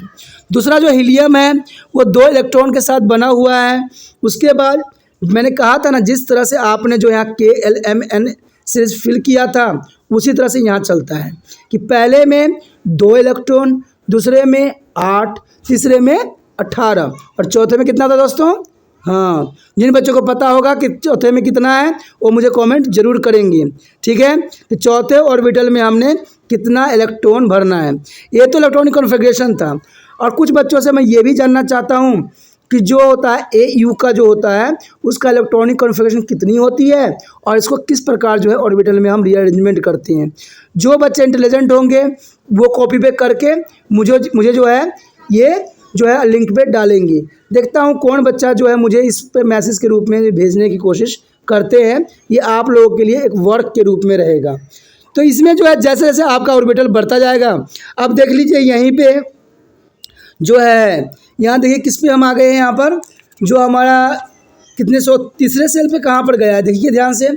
दूसरा जो हीलियम है वो 2 इलेक्ट्रॉन के साथ बना हुआ है। उसके बाद मैंने कहा था ना, जिस तरह से आपने जो यहाँ KLMN से फिल किया था उसी तरह से यहाँ चलता है कि पहले में 2 इलेक्ट्रॉन, दूसरे में 8, तीसरे में 18 और चौथे में कितना था दोस्तों। हाँ, जिन बच्चों को पता होगा कि चौथे में कितना है वो मुझे कमेंट जरूर करेंगे, ठीक है। तो चौथे ऑर्बिटल में हमने कितना इलेक्ट्रॉन भरना है। ये तो इलेक्ट्रॉनिक कॉन्फ़िगरेशन था। और कुछ बच्चों से मैं ये भी जानना चाहता हूँ कि जो होता है ए यू का जो होता है उसका इलेक्ट्रॉनिक कॉन्फ़िगरेशन कितनी होती है और इसको किस प्रकार जो है ऑर्बिटल में हम रीअरेंजमेंट करते हैं। जो बच्चे इंटेलिजेंट होंगे वो कॉपी पे करके मुझे जो है ये जो है लिंक पे डालेंगे। देखता हूँ कौन बच्चा जो है मुझे इस पे मैसेज के रूप में भेजने की कोशिश करते हैं। ये आप लोगों के लिए एक वर्क के रूप में रहेगा। तो इसमें जो है जैसे जैसे आपका ऑर्बिटल बढ़ता जाएगा, अब देख लीजिए यहीं पे जो है, यहाँ देखिए किस पे हम आ गए हैं, यहाँ पर जो हमारा कितने सौ तीसरे सेल पे कहाँ पर गया है, देखिए ध्यान से।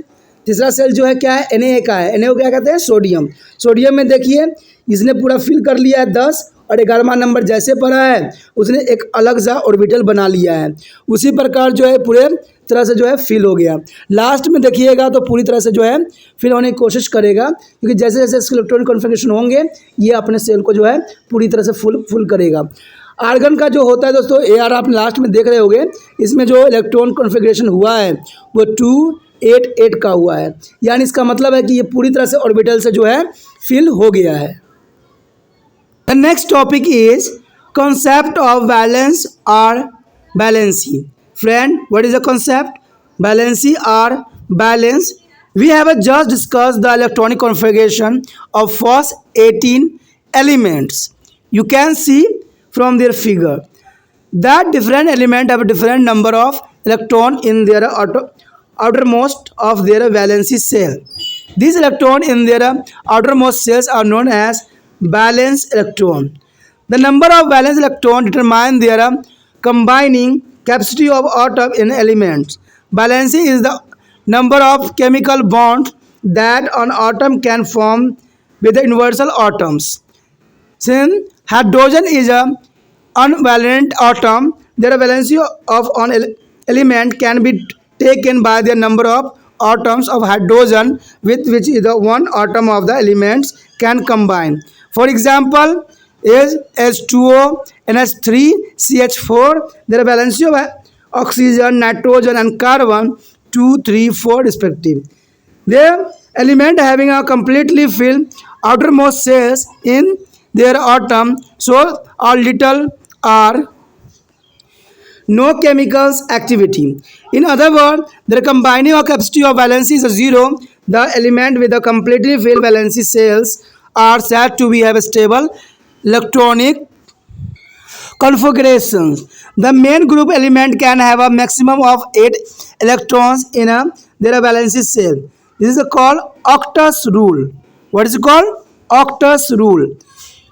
तीसरा सेल जो है क्या है, Na का है। Na को क्या कहते हैं, सोडियम। सोडियम में देखिए इसने पूरा फिल कर लिया है 10 और 11वां नंबर जैसे पड़ा है उसने एक अलग सा ऑर्बिटल बना लिया है। उसी प्रकार जो है पूरे तरह से जो है फिल हो गया। लास्ट में देखिएगा तो पूरी तरह से जो है फिल होने की कोशिश करेगा, क्योंकि जैसे जैसे इसके इलेक्ट्रॉनिक कॉन्फ़िगरेशन होंगे ये अपने सेल को जो है पूरी तरह से फुल करेगा। आर्गन का जो होता है दोस्तों, AR आप लास्ट में देख रहे होंगे, इसमें जो इलेक्ट्रॉन कॉन्फ़िगरेशन हुआ है वो 288 का हुआ है, यानी इसका मतलब है कि ये पूरी तरह से ऑर्बिटल से जो है फिल हो गया है। The next topic is concept of valence और valency. Friend, what is the concept? Valency or balance. We have just discussed the electronic configuration of first 18 elements. You can see from their figure that different elements have a different number of electrons in their outermost of their valency cell. These electrons in their outermost cells are known as valence electron. The number of valence electrons determine their combining capacity of atom in elements. Valency is the number of chemical bonds that an atom can form with the universal atoms. Since hydrogen is an unvalent atom, their valency of an element can be taken by the number of atoms of hydrogen with which the one atom of the elements can combine. For example, is H2O, NH3, CH4. Their valency of oxygen, nitrogen and carbon 2, 3, 4 respectively. Their element having a completely filled outermost cells in their atom, so a little or no chemicals activity. In other words, their combining of capacity of valency is 0. The element with the completely filled valency cells are said to be have a stable electronic configurations. The main group element can have a maximum of 8 electrons in their valency cell. This is called Octus rule. What is it called? Octus rule.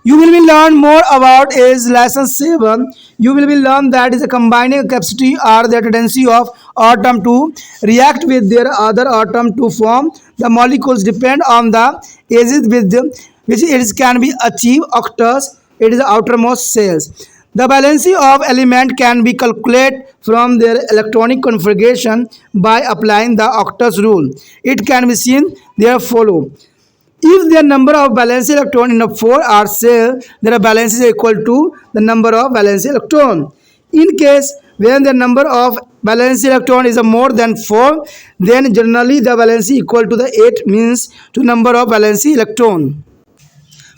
You will be learn more about is lesson 7. You will be learn that is a combining capacity or the tendency of atom to react with their other atom to form the molecules depend on the ages with which it can be achieved. Octus, it is the outermost cells. The valency of element can be calculated from their electronic configuration by applying the Octus rule. It can be seen there follow. If the number of valence electron in a 4R cell, their valence is equal to the number of valence electron. In case when the number of valence electron is more than 4, then generally the valence equal to the 8 means to number of valence electron.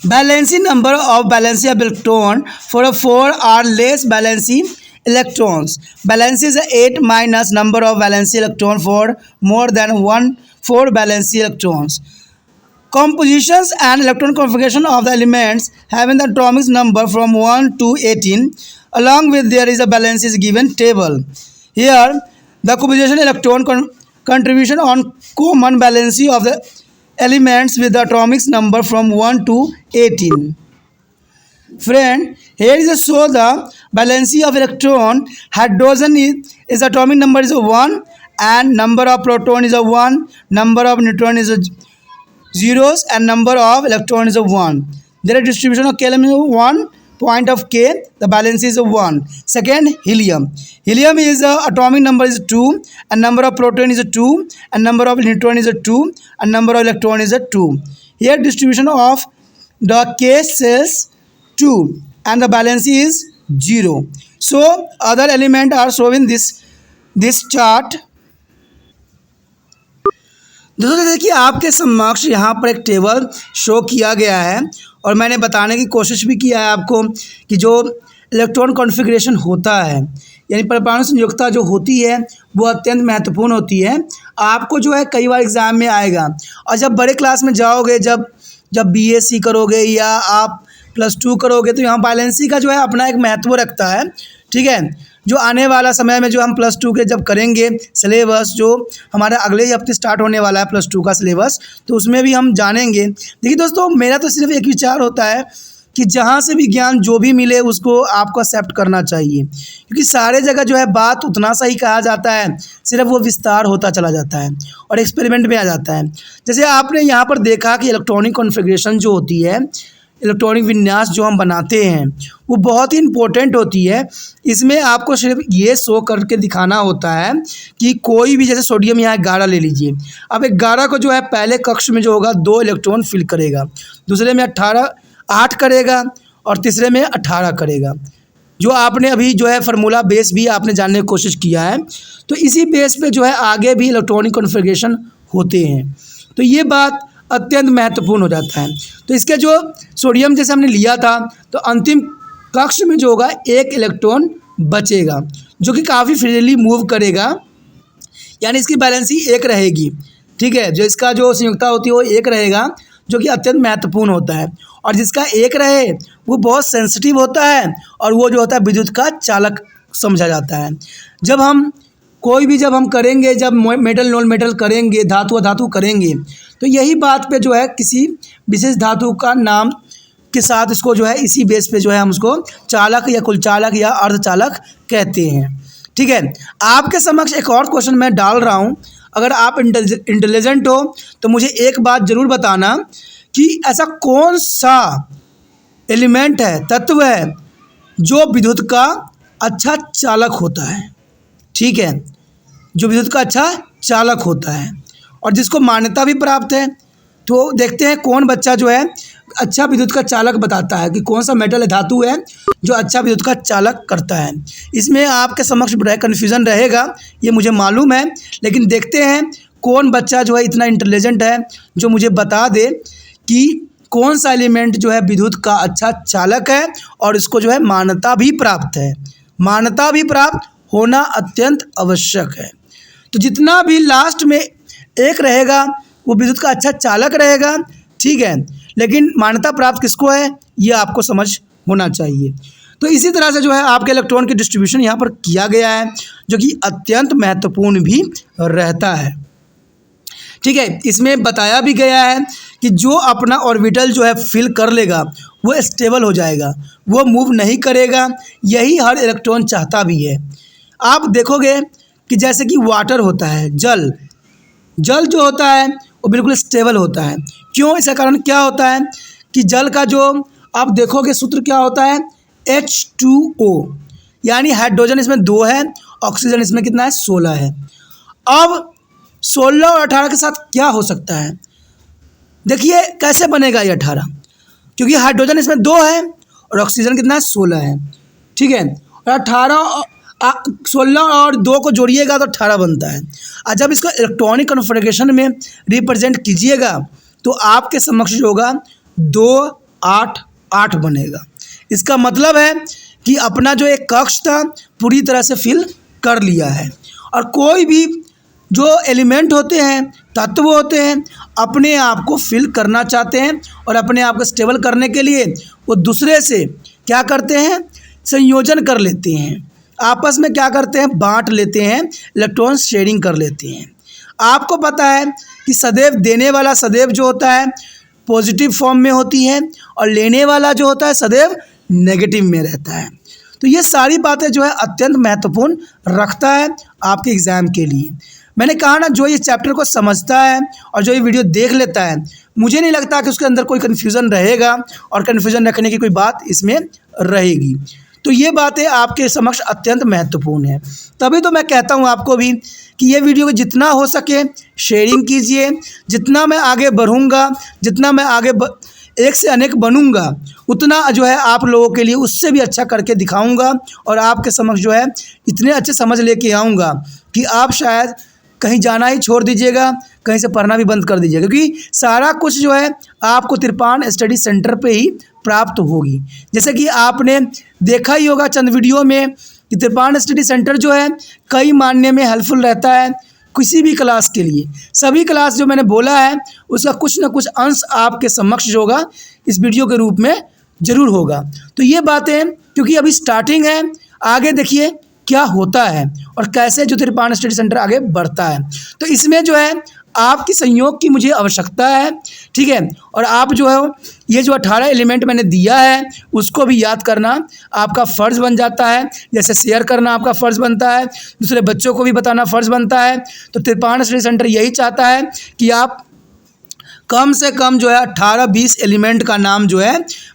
Valency number of valence electron for a 4 or less valence electrons. Valence is 8 minus number of valence electron for more than 4 valence electrons. Compositions and electron configuration of the elements having the atomic number from 1 to 18 along with there is a valence is given table. Here the composition electron contribution on common valency of the elements with the atomic number from 1 to 18. Friend, here is a show the valency of electron. Hydrogen is atomic number is 1 and number of proton is 1, number of neutron is zeros and number of electron is 1. Their distribution of K element is 1 point of K, the valence is 1. Second, helium. Helium is atomic number is 2 and number of proton is 2 and number of neutron is 2 and number of electron is 2. Here distribution of the K cells 2 and the valence is 0. So other element are shown in this chart. दोस्तों देखिए आपके समक्ष यहाँ पर एक टेबल शो किया गया है और मैंने बताने की कोशिश भी किया है आपको कि जो इलेक्ट्रॉन कॉन्फ़िगरेशन होता है यानी परमाणु संयोजकता जो होती है वो अत्यंत महत्वपूर्ण होती है। आपको जो है कई बार एग्ज़ाम में आएगा। और जब बड़े क्लास में जाओगे, जब बीएससी करोगे या आप +2 करोगे, तो यहाँ बैलेंसी का जो है अपना एक महत्व रखता है। ठीक है, जो आने वाला समय में जो हम +2 के जब करेंगे सिलेबस, जो हमारा अगले ही हफ्ते स्टार्ट होने वाला है +2 का सिलेबस, तो उसमें भी हम जानेंगे। देखिए दोस्तों, मेरा तो सिर्फ एक विचार होता है कि जहाँ से भी ज्ञान जो भी मिले उसको आपको एक्सेप्ट करना चाहिए, क्योंकि सारे जगह जो है बात उतना सा ही कहा जाता है, सिर्फ वो विस्तार होता चला जाता है और एक्सपेरिमेंट में आ जाता है। जैसे आपने यहाँ पर देखा कि इलेक्ट्रॉनिक कॉन्फ़िगरेशन जो होती है, इलेक्ट्रॉनिक विन्यास जो हम बनाते हैं, वो बहुत ही इम्पोर्टेंट होती है। इसमें आपको सिर्फ ये शो करके दिखाना होता है कि कोई भी, जैसे सोडियम यहाँ 11 ले लीजिए, अब 11 को जो है पहले कक्ष में जो होगा 2 इलेक्ट्रॉन फिल करेगा, दूसरे में 8 करेगा और तीसरे में 18 करेगा। जो आपने अभी जो है फार्मूला बेस भी आपने जानने की कोशिश किया है, तो इसी बेस पे जो है आगे भी इलेक्ट्रॉनिक कॉन्फ़िगरेशन होते हैं। तो ये बात अत्यंत महत्वपूर्ण हो जाता है। तो इसके जो सोडियम जैसे हमने लिया था, तो अंतिम कक्ष में जो होगा 1 इलेक्ट्रॉन बचेगा, जो कि काफ़ी फ्रीली मूव करेगा, यानी इसकी बैलेंसी 1 रहेगी। ठीक है, जो इसका जो संयुक्ता होती है वो 1 रहेगा, जो कि अत्यंत महत्वपूर्ण होता है। और जिसका 1 रहे वो बहुत सेंसिटिव होता है और वो जो होता है विद्युत का चालक समझा जाता है। जब हम करेंगे, जब मेटल नॉन मेटल करेंगे, धातु अधातु करेंगे, तो यही बात पे जो है किसी विशेष धातु का नाम के साथ इसको जो है इसी बेस पे जो है हम उसको चालक या कुलचालक या अर्धचालक कहते हैं। ठीक है, आपके समक्ष एक और क्वेश्चन मैं डाल रहा हूँ। अगर आप इंटेलिजेंट हो तो मुझे एक बात ज़रूर बताना कि ऐसा कौन सा एलिमेंट है, तत्व है, जो विद्युत का अच्छा चालक होता है। ठीक है, जो विद्युत का अच्छा चालक होता है और जिसको मान्यता भी प्राप्त है। तो देखते हैं कौन बच्चा जो है अच्छा विद्युत का चालक बताता है कि कौन सा मेटल धातु है जो अच्छा विद्युत का चालक करता है। इसमें आपके समक्ष कन्फ्यूज़न रहेगा, ये मुझे मालूम है, लेकिन देखते हैं कौन बच्चा जो है इतना इंटेलिजेंट है जो मुझे बता दे कि कौन सा एलिमेंट जो है विद्युत का अच्छा चालक है और इसको जो है मान्यता भी प्राप्त है। मान्यता भी प्राप्त होना अत्यंत आवश्यक है। तो जितना भी लास्ट में 1 रहेगा वो विद्युत का अच्छा चालक रहेगा। ठीक है, लेकिन मान्यता प्राप्त किसको है ये आपको समझ होना चाहिए। तो इसी तरह से जो है आपके इलेक्ट्रॉन की डिस्ट्रीब्यूशन यहाँ पर किया गया है, जो कि अत्यंत महत्वपूर्ण भी रहता है। ठीक है, इसमें बताया भी गया है कि जो अपना ऑर्बिटल जो है फिल कर लेगा वो स्टेबल हो जाएगा, वो मूव नहीं करेगा। यही हर इलेक्ट्रॉन चाहता भी है। आप देखोगे कि जैसे कि वाटर होता है, जल जो होता है वो बिल्कुल स्टेबल होता है। क्यों? इसका कारण क्या होता है कि जल का जो आप देखोगे सूत्र क्या होता है, H2O, यानी हाइड्रोजन इसमें 2 है, ऑक्सीजन इसमें कितना है, 16 है। अब 16 और 18 के साथ क्या हो सकता है? देखिए कैसे बनेगा ये 18, क्योंकि हाइड्रोजन इसमें 2 है और ऑक्सीजन कितना है, 16 है। ठीक है, और 16 और 2 को जोड़िएगा तो 18 बनता है। और जब इसको इलेक्ट्रॉनिक कॉन्फ़िगरेशन में रिप्रेजेंट कीजिएगा तो आपके समक्ष होगा 2 8 8 बनेगा। इसका मतलब है कि अपना जो एक कक्ष था पूरी तरह से फिल कर लिया है। और कोई भी जो एलिमेंट होते हैं, तत्व होते हैं, अपने आप को फिल करना चाहते हैं और अपने आप को स्टेबल करने के लिए वो दूसरे से क्या करते हैं, संयोजन कर लेते हैं, आपस में क्या करते हैं, बांट लेते हैं, इलेक्ट्रॉन शेयरिंग कर लेते हैं। आपको पता है कि सदैव देने वाला सदैव जो होता है पॉजिटिव फॉर्म में होती है और लेने वाला जो होता है सदैव नेगेटिव में रहता है। तो ये सारी बातें जो है अत्यंत महत्वपूर्ण रखता है आपके एग्ज़ाम के लिए। मैंने कहा ना, जो इस चैप्टर को समझता है और जो ये वीडियो देख लेता है, मुझे नहीं लगता कि उसके अंदर कोई कन्फ्यूज़न रहेगा और कन्फ्यूज़न रखने की कोई बात इसमें रहेगी। तो ये बातें आपके समक्ष अत्यंत महत्वपूर्ण है। तभी तो मैं कहता हूँ आपको भी कि ये वीडियो को जितना हो सके शेयरिंग कीजिए। जितना मैं आगे बढ़ूँगा, जितना मैं आगे एक से अनेक बनूँगा, उतना जो है आप लोगों के लिए उससे भी अच्छा करके दिखाऊँगा और आपके समक्ष जो है इतने अच्छे समझ लेके आऊँगा कि आप शायद कहीं जाना ही छोड़ दीजिएगा, कहीं से पढ़ना भी बंद कर दीजिएगा, क्योंकि सारा कुछ जो है आपको तिरपान स्टडी सेंटर पे ही प्राप्त होगी। जैसे कि आपने देखा ही होगा चंद वीडियो में कि त्रिपाण स्टडी सेंटर जो है कई मायने में हेल्पफुल रहता है किसी भी क्लास के लिए। सभी क्लास जो मैंने बोला है उसका कुछ ना कुछ अंश आपके समक्ष जो होगा इस वीडियो के रूप में ज़रूर होगा। तो ये बातें क्योंकि अभी स्टार्टिंग है, आगे देखिए क्या होता है और कैसे जो त्रिपाण स्टडी सेंटर आगे बढ़ता है। तो इसमें जो है आपकी सहयोग की मुझे आवश्यकता है, ठीक है। और आप जो है ये जो 18 एलिमेंट मैंने दिया है उसको भी याद करना आपका फ़र्ज़ बन जाता है। जैसे शेयर करना आपका फ़र्ज़ बनता है, दूसरे बच्चों को भी बताना फ़र्ज़ बनता है। तो त्रिपाण स्टडी सेंटर यही चाहता है कि आप कम से कम जो है 18-20 एलिमेंट का नाम जो है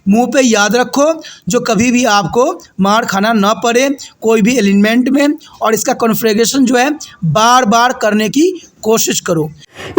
मुंह पे याद रखो, जो कभी भी आपको मार खाना ना पड़े कोई भी एलिमेंट में, और इसका कॉन्फ़िगरेशन जो है बार बार करने की कोशिश करो।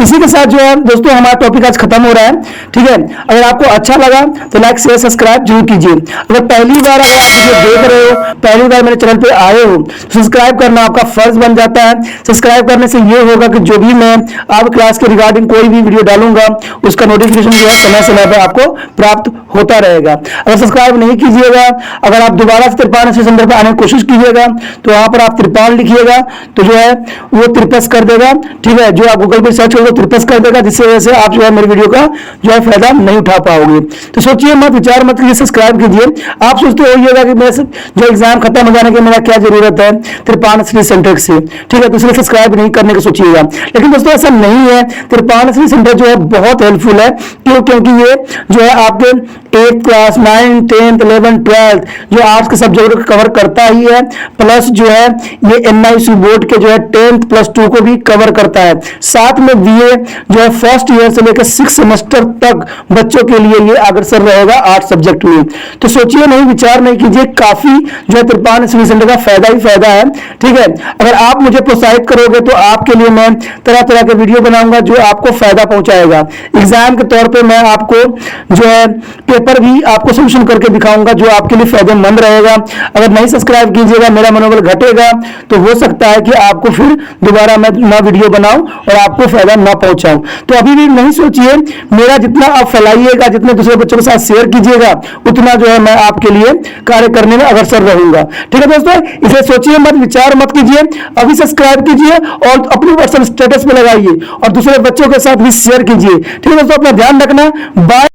इसी के साथ जो है दोस्तों हमारा टॉपिक आज खत्म हो रहा है, ठीक है। अगर आपको अच्छा लगा तो लाइक शेयर सब्सक्राइब जरूर कीजिए। अगर पहली बार अगर आप वीडियो देख रहे हो, पहली बार मेरे चैनल पे आए हो, सब्सक्राइब करना आपका फर्ज बन जाता है। सब्सक्राइब करने से ये होगा कि जो भी मैं आप क्लास के रिगार्डिंग कोई भी वीडियो डालूंगा उसका नोटिफिकेशन जो है समय समय पर आपको प्राप्त होता रहेगा। अगर सब्सक्राइब नहीं कीजिएगा, अगर आप दोबारा से त्रिपाण स्टडी सेंटर पर आने की कोशिश कीजिएगा तो वहां पर आप त्रिपाण लिखिएगा तो जो है वो त्रिपस कर देगा, ठीक है। जो आप गूगल पर सर्च करोगे त्रिपस कर देगा, जिससे वजह से आप जो है मेरे वीडियो का जो है फायदा नहीं उठा पाओगे। तो सोचिए मत, विचार मत कीजिए, सब्सक्राइब कीजिए। आप सोचते होइएगा कि मेरे जो एग्जाम खत्म हो जाने की मेरा क्या जरूरत है त्रिपाण स्टडी सेंटर से, ठीक है। तो इसलिए सब्सक्राइब नहीं करने की सोचिएगा, लेकिन दोस्तों ऐसा नहीं है। त्रिपाण स्टडी सेंटर जो है बहुत हेल्पफुल है, क्यों? क्योंकि ये जो है आपके 8th class 9th 10th 11th 12th जो आर्ट्स के सब्जेक्ट को कवर करता ही है, प्लस जो है ये NISU बोर्ड के जो है 10th प्लस 2 को भी कवर करता है। साथ में BA जो है फर्स्ट ईयर से लेकर 6 सेमेस्टर तक बच्चों के लिए ये अग्रसर रहेगा 8 सब्जेक्ट में। तो सोचिए नहीं, विचार नहीं कीजिए, काफी जो है त्रिपाण स्टडी सेंटर का फायदा ही फायदा है, ठीक है। अगर आप मुझे प्रोत्साहित करोगे तो आपके लिए मैं तरह तरह के वीडियो बनाऊंगा जो आपको फायदा पहुंचाएगा। एग्जाम के तौर पे मैं आपको जो है पेपर भी आपको सोल्यूशन करके दिखाऊंगा जो आपके लिए फायदेमंद रहेगा। अगर नहीं सब्सक्राइब कीजिएगा, मेरा मनोबल घटेगा, तो हो सकता है कि आपको फिर दोबारा मैं नया वीडियो बनाऊं और आपको फायदा ना पहुंचाऊं। तो अभी भी नहीं सोचिए, मेरा जितना आप फैलाइएगा, जितने दूसरे बच्चों के साथ शेयर कीजिएगा, उतना जो है मैं आपके लिए कार्य करने में अग्रसर रहूंगा, ठीक है दोस्तों। इसे सोचिए मत, विचार मत कीजिए, अभी सब्सक्राइब कीजिए और अपने व्हाट्सएप स्टेटस पे लगाइए और दूसरे बच्चों के साथ भी शेयर कीजिए, ठीक है दोस्तों। अपना ध्यान रखना, बाय।